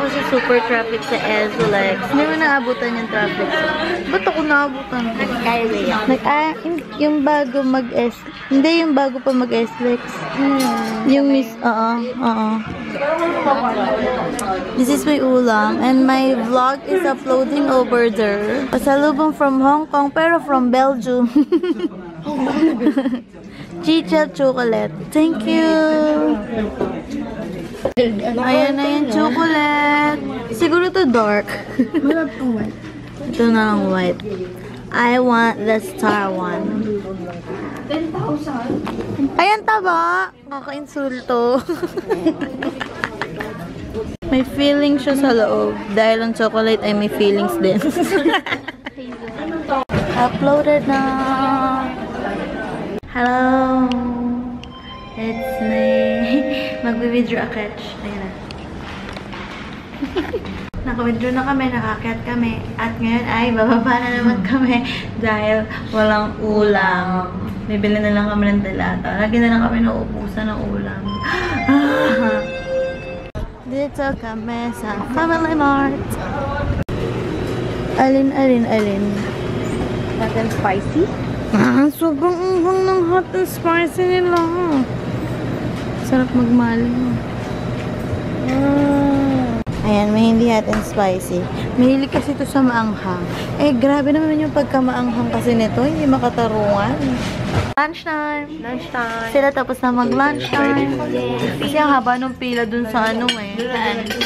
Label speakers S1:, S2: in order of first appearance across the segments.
S1: ako sa super traffic sa SLEX. Hindi mo naabutan yung traffic. Ba't ako naabutan?
S2: Skyway.
S1: Yung bago mag-S. Hindi, yung bago pa mag-SLEX. Yung miss, This is my ulam. And my vlog is uploading over there. Pasalubong from Hong Kong, pero from Belgium. Chicha chocolate. Thank you. Ayan na yung chocolate. Siguro to dark. Ito na lang white. I want the star one. 10,000. Ayan taba. Kaka-insulto. May feelings siya sa loob. Dahil ang chocolate ay may feelings din. Uploaded na. Hello. It's me. Magwi-withdraw a catch. Ayan na. Naka-withdraw na kami, nakakyat kami. At ngayon ay bababa na naman kami dahil walang ulam. Bibili na lang kami ng delata. Lagi na lang kami nauubusan ng ulam. Dito kami sa Family Mart. Alin.
S2: Hot and spicy?
S1: Sobrang unghang ng hot and spicy nila. Sarap magmaling. Ayan, may hindi hot and spicy. Mahilig kasi ito sa maanghang. Eh, grabe naman yung pagka-maanghang kasi nito. Hindi makatarungan. Lunchtime. Sila tapos na mag-lunchtime. Kasi ang haba nung pila dun sa ano eh.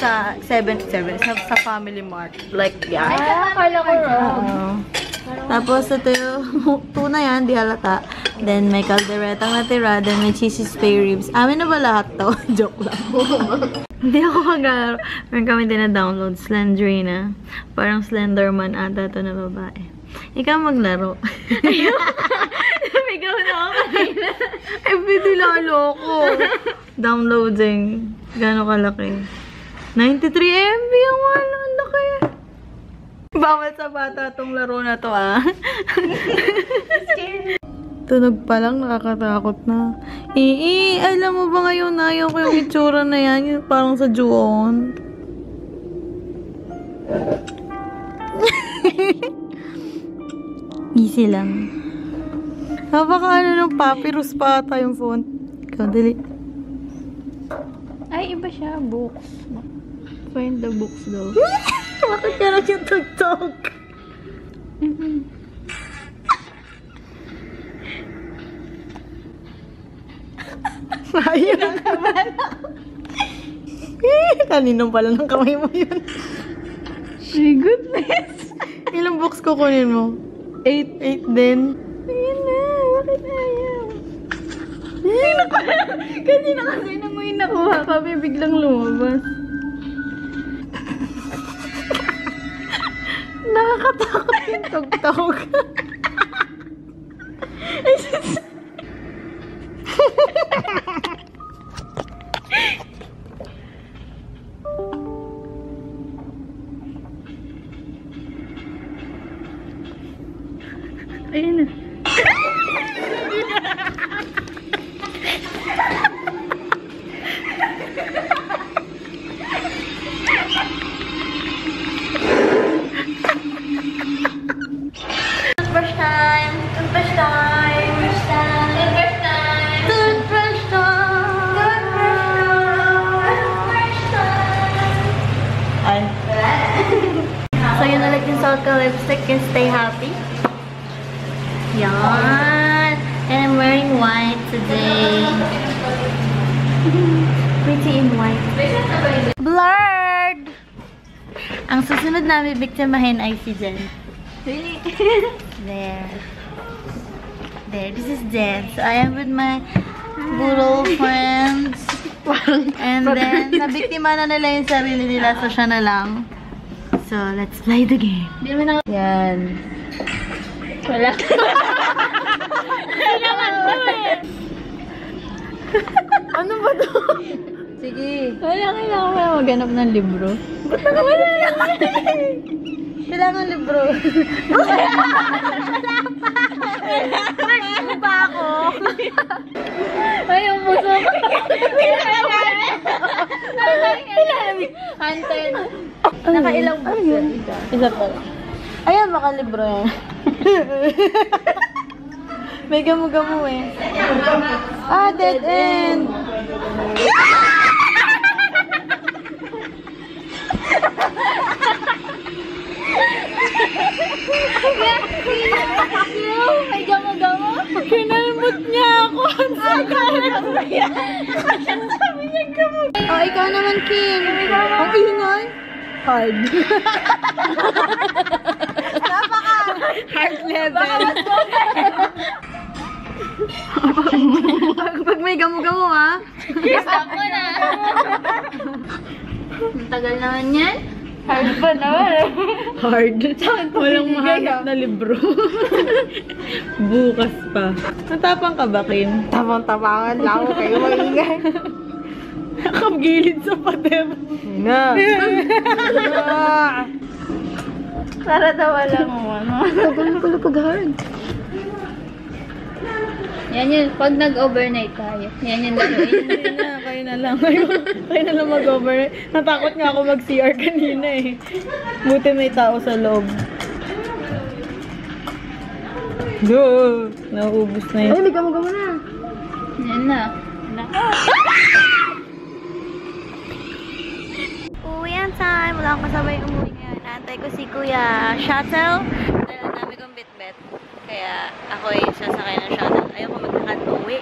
S1: Sa 7-7. Sa Family Mart. Like, yeah.
S2: Akala ko wrong.
S1: Tapos ito yung tuna yan, di halata. Then may calderetang natira. Then may cheesy spare ribs. Amin na ba lahat to? Joke lang. Hindi ako maglaro. Meron kami din na-download. Slenderina. Parang Slenderman ata ito na babae. Ikaw maglaro.
S2: Ikaw na ako kanina.
S1: Ay, bidilalo ko. Downloading. Gano'ng kalaki? 93 MB ang wala. Ang laki. Bawal sa bata itong laro na to, ah. Tunog pa lang, nakakatakot na. Alam mo ba ngayon, ayaw ko yung itsura na yan. Yung parang sa Juon. Easy lang. Baka ng papyrus pa ata yung phone. Ikaw, dali.
S2: Ay, iba siya. Books. Find the books daw.
S1: Bakit ka lang yung tugtog? Ayun ang kamay. Kaninong pala ng kamay mo yun?
S2: My goodness.
S1: Ilang books kukunin mo? 8 din.
S2: Ayun na. Bakit ayaw? Kanina kasi nang may nakuha kami, biglang lumabas.
S1: Nakakatakot yung tugtog.
S2: Ayun na.
S1: Toothbrush time! Toothbrush time! Toothbrush time! Toothbrush time! Toothbrush time! Ay. So yun ulit yung Salka lipstick and stay happy. Yan. And I'm wearing white today. Pretty in white. Blurred! Ang susunod namin biktimahin ay si Jen.
S2: Really?
S1: There. This is Jen. So I am with my good old friends. And then, nabiktima na nila yung sarili nila. So siya na lang. So, let's play the game. Yan.
S2: Wala. Hindi naman to eh.
S1: Ano ba to? Sige.
S2: Kailangan mo maghanap ng libro.
S1: Ba't nakawala yan? Kailangan libro. Wala pa. Ano ba ako?
S2: Ay, ang puso ko. Hunted. Nakailang books yan.
S1: Isa pa lang. Ayan, baka libro yan. May gamu-gamu eh. Ah, dead end.
S2: May gamo-gamo.
S1: Kinalmot niya ako.
S2: Sabi niya gamo.
S1: Oh, ikaw naman, Kim. Ang ingay. Hard. Hard level. Pag may gamu-gamu, ha?
S2: Stop mo na. Ang tagal naman yan. Hard pa naman.
S1: Hard. Walang mahanap na libro. Bukas pa. Natapang ka ba, Kim?
S2: Tapang-tapangan lang ako kayo maingay.
S1: Nakagilid sa pader. Na.
S2: Para daw walang ano.
S1: Tagal pala pag hard.
S2: Yan yun. Pag nag-overnight tayo. Yan yun lang.
S1: Hindi na, kayo na lang. Kayo na lang mag-overnight. Natakot nga ako mag-CR kanina eh. Buti may tao sa loob. Go! Nauubos na yun. Ay, may gamo-gamo na.
S2: Yan na.
S1: Uwian time! Wala akong kasabay umuwi ngayon. Naantay ko si Kuya Shuttle. Dahil ang dami kong bit-bit. Kaya ako ay sasakay ng shuttle. Ayoko maglakad pa uwi.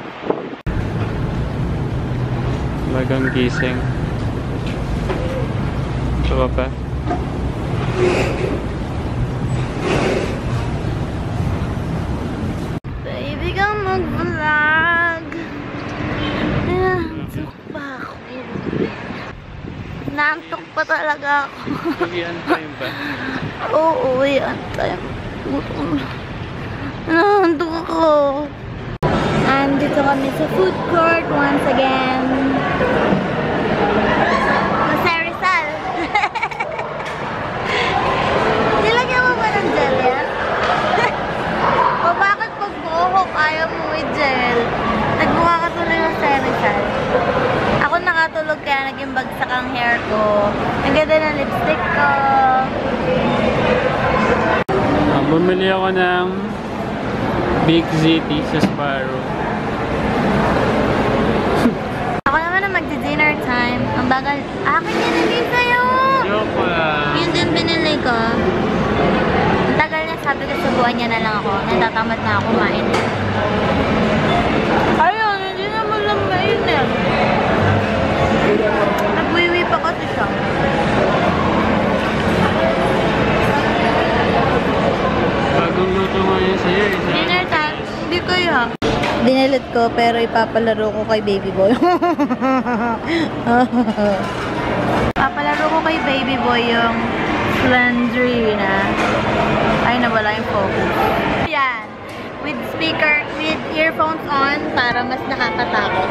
S3: Magang gising. Ito ka pa?
S1: Baby ka mag-vlog. Naantok pa ako. Naantok pa talaga ako.
S3: Uwian time ba?
S1: Oo, uwian time. Naantok ako. Andito kami sa food court once again. Jose Rizal. Nilagyan mo ba ng gel yan? O bakit pag buhok ayaw mo with gel? Nagmukha ka tuloy Jose Rizal. Ako nakatulog kaya naging bagsak ang hair ko. Ang ganda ng lipstick ko.
S3: Bumili ako ng Big ZT sa Sparrow.
S1: Ako naman na magdi-dinner time. Ang bagal. Akin yun hindi sa'yo!
S3: Joke lang.
S1: Yun din binili ko. Ang tagal niya, sabi ko subuan niya na lang ako. Natatamad na ako kumain. Ayun, hindi naman lang mainit. Nagwiwi pa kasi siya.
S3: Bagong luto ngayon sa'yo eh.
S1: Dinner time? Hindi kaya. Dinilit ko pero ipapalaro ko kay baby boy. Papalaro ko kay baby boy yung Slendrina. Ay, nawala yung focus. Yan. With speaker, with earphones on para mas nakakatakot.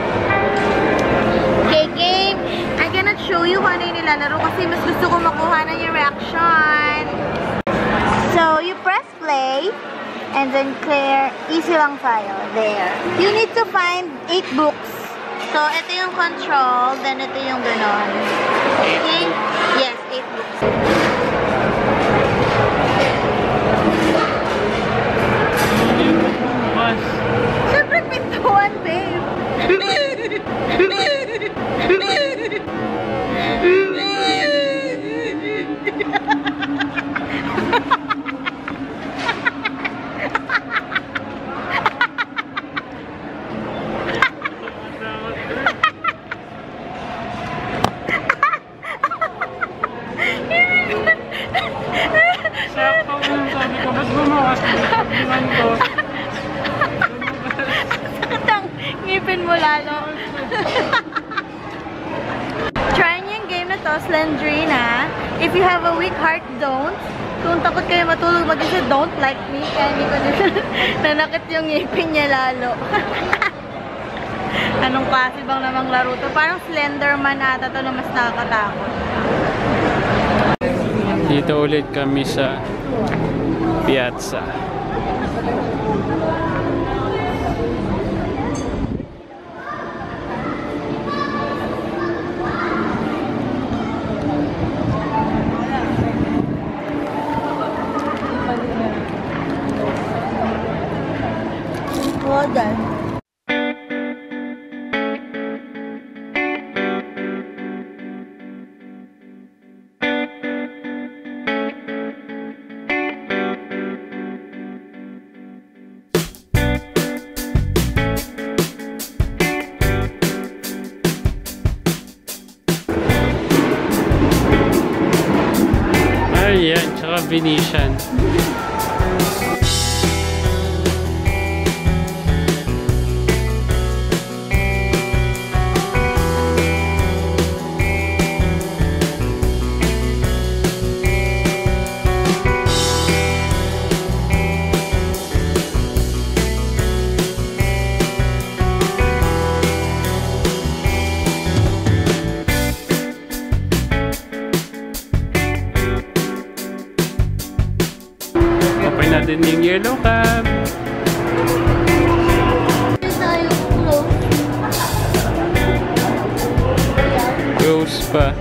S1: Okay, game. I cannot show you kung ano yung nilalaro kasi mas gusto ko makuha na yung reaction. So, you press play and then clear. Easy lang tayo. There. You need to find 8 books. So, ito yung control, then ito yung ganon. Okay? Yes, 8 books.
S3: Mas.
S1: Siyempre, pintuan, babe.
S3: Sakto ko yung sabi ko, ba't bumakas mo? Sabihan ko.
S1: Sakit ang ngipin mo lalo. Try niyo yung game na to, Slendrina. If you have a weak heart, don't. Kung takot kayo matulog mag-isa, don't like me. Kaya hindi ko nanakit yung ngipin niya lalo. Anong klase bang namang laro to? Parang Slenderman ata to na mas nakakatakot.
S3: Dito ulit kami sa piazza.
S1: dyan.
S3: Ayan, tsaka Venetian. Open natin yung yellow cab. Ghost pa.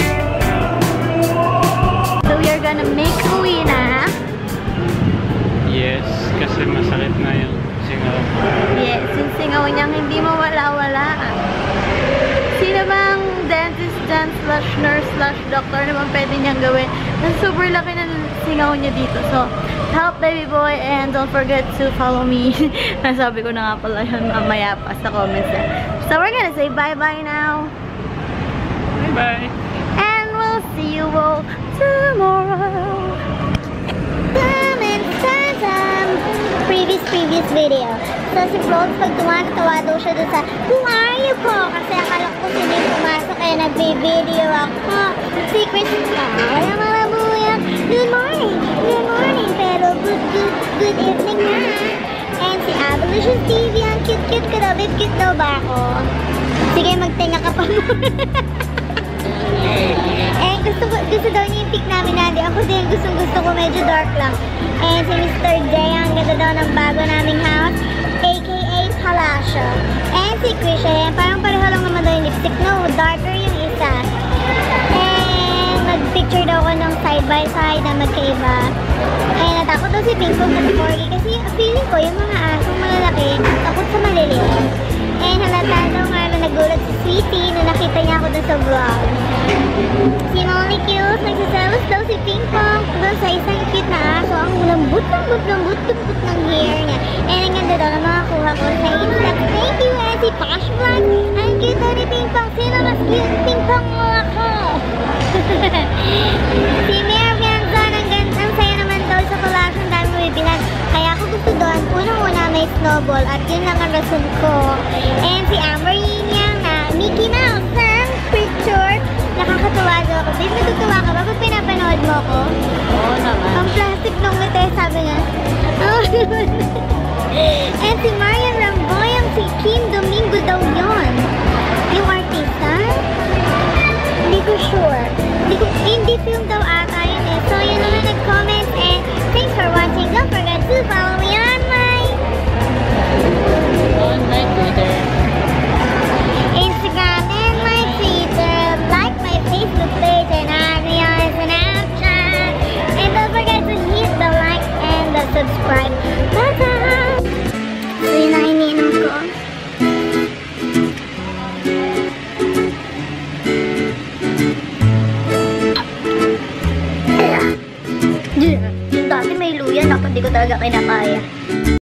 S2: So we are gonna make uwi na.
S3: Yes, kasi masakit na yung singaw.
S2: Yes, yung singaw niyang hindi mawala-wala. Sino bang dentist dyan / nurse / doctor naman pwede niyang gawin? Super laki ng singaw niya dito. So, help baby boy and don't forget to follow me. Nasabi ko na nga pala yun mamaya pa sa comments na. So, we're gonna say bye-bye now.
S3: Bye-bye!
S2: And we'll see you all tomorrow.
S4: Previous video. So, si Rose, pag tumatawa daw siya doon sa "Who are you po?" Kasi akala ko sino yung pumasok kaya nagbe-video ako. Secret ka. Wala mga buya. Good morning. Pero good evening na. And si Abolition TV, ang cute ka daw. Babe, cute daw ba ako? Sige, magtinga ka pa muna. And gusto daw niya yung pic namin natin. Ako din, gusto ko medyo dark lang. And si Mr. J, ang ganda daw ng bago naming house, aka Palacio. And si Krisha, parang pareho lang naman daw yung lipstick. No, darker yung isa. And mag-picture daw ko ng side by side na magkaiba. And natakot daw si Pinkpong at Corgi kasi feeling ko yung mga asong malalaki, takot sa maliliit. And halata daw nga na nagulat si Sweetie na nakita niya ako dun sa vlog. Si Molly Kills, nagsaselos daw si Pinkpong doon sa isang cute na aso. Ang lambot ng hair niya. And ang ganda daw na makakuha ko sa Insta. Thank you, and si Posh Vlog. Ang cute daw ni Pinkpong. Sino mas cute? Pinkpong mo ako. Si Mayor Bianzon, ang saya naman daw sa collage. Ang dami bibilan. Kaya ako gusto doon. Unang-una may snowball at yun lang ang rason ko. And si Amber Yin yang na Mickey Mouse ang picture. Nakakatuwa daw ako. Babe, natutuwa ka ba pag pinapanood mo ko?
S1: Oo naman.
S4: Ang plastic nung ngiti, sabi nga. Oh, and si Marian Ramboy, ang si Kim Domingo daw yun. Yung artista? Hindi ko sure. Indie film daw ata yun eh. So, yun naman nag-comment and thanks for watching. Don't forget to follow me on my
S1: Twitter.
S4: Instagram and my Twitter. Like my Facebook page and add me on Snapchat. And don't forget to hit the like and the subscribe button. So, yun ang iniinom ko. Dati may luya, naku, di ko talaga kinakaya.